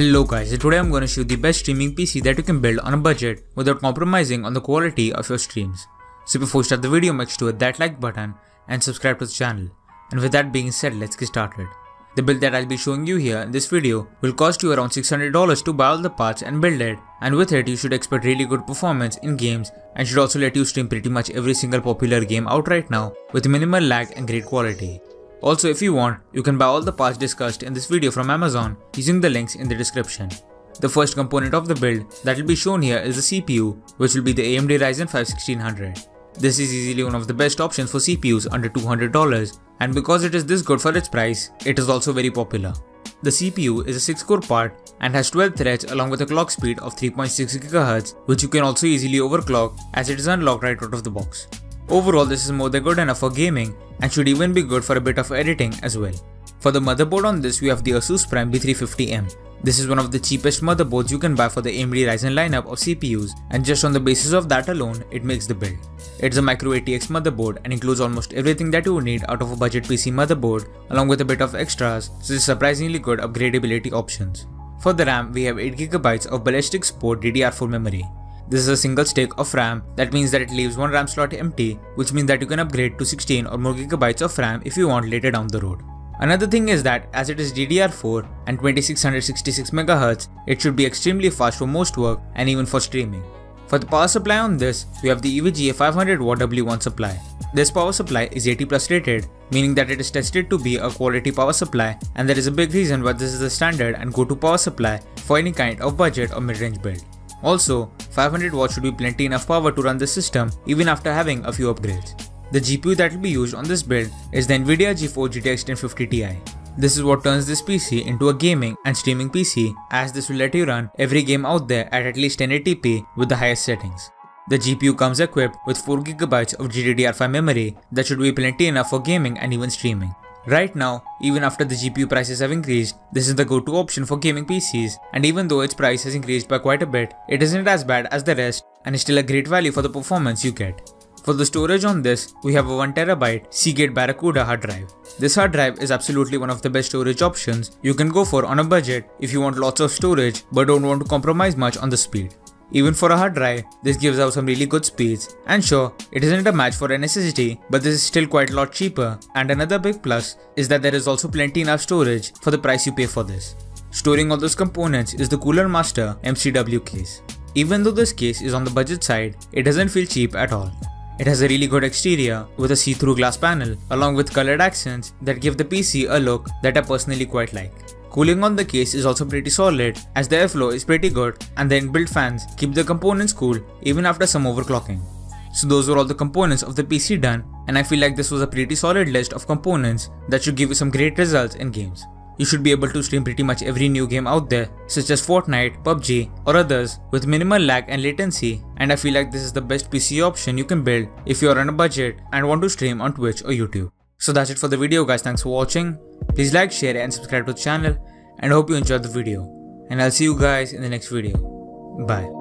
Hello guys, today I'm going to show you the best streaming PC that you can build on a budget without compromising on the quality of your streams. So before we start the video, make sure to hit that like button and subscribe to the channel. And with that being said, let's get started. The build that I'll be showing you here in this video will cost you around $600 to buy all the parts and build it, and with it you should expect really good performance in games and should also let you stream pretty much every single popular game out right now with minimal lag and great quality. Also, if you want, you can buy all the parts discussed in this video from Amazon using the links in the description. The first component of the build that will be shown here is the CPU, which will be the AMD Ryzen 5 1600. This is easily one of the best options for CPUs under $200, and because it is this good for its price, it is also very popular. The CPU is a 6-core part and has 12 threads along with a clock speed of 3.6 GHz, which you can also easily overclock as it is unlocked right out of the box. Overall, this is more than good enough for gaming and should even be good for a bit of editing as well. For the motherboard on this, we have the Asus Prime B350M. This is one of the cheapest motherboards you can buy for the AMD Ryzen lineup of CPUs, and just on the basis of that alone, it makes the build. It's a micro ATX motherboard and includes almost everything that you would need out of a budget PC motherboard, along with a bit of extras, such as surprisingly good upgradability options. For the RAM, we have 8GB of ballistic support DDR4 memory. This is a single stick of RAM, that means that it leaves one RAM slot empty, which means that you can upgrade to 16 or more gigabytes of RAM if you want later down the road. Another thing is that as it is DDR4 and 2666 MHz, it should be extremely fast for most work and even for streaming. For the power supply on this, we have the EVGA 500W W1 supply. This power supply is 80+ rated, meaning that it is tested to be a quality power supply, and there is a big reason why this is the standard and go-to power supply for any kind of budget or mid-range build. Also, 500 watts should be plenty enough power to run the system even after having a few upgrades. The GPU that will be used on this build is the Nvidia GeForce GTX 1050 Ti. This is what turns this PC into a gaming and streaming PC, as this will let you run every game out there at least 1080p with the highest settings. The GPU comes equipped with 4GB of GDDR5 memory that should be plenty enough for gaming and even streaming. Right now, even after the GPU prices have increased, this is the go-to option for gaming PCs, and even though its price has increased by quite a bit, it isn't as bad as the rest and is still a great value for the performance you get. For the storage on this, we have a 1TB Seagate Barracuda hard drive. This hard drive is absolutely one of the best storage options you can go for on a budget if you want lots of storage but don't want to compromise much on the speed. Even for a hard drive, this gives out some really good speeds, and sure, it isn't a match for an SSD, but this is still quite a lot cheaper, and another big plus is that there is also plenty enough storage for the price you pay for this. Storing all those components is the Cooler Master MCW case. Even though this case is on the budget side, it doesn't feel cheap at all. It has a really good exterior with a see-through glass panel along with colored accents that give the PC a look that I personally quite like. Cooling on the case is also pretty solid as the airflow is pretty good and the inbuilt fans keep the components cool even after some overclocking. So those were all the components of the PC done, and I feel like this was a pretty solid list of components that should give you some great results in games. You should be able to stream pretty much every new game out there such as Fortnite, PUBG or others with minimal lag and latency, and I feel like this is the best PC option you can build if you are on a budget and want to stream on Twitch or YouTube. So that's it for the video guys, thanks for watching. Please like, share and subscribe to the channel, and I hope you enjoyed the video, and I'll see you guys in the next video. Bye.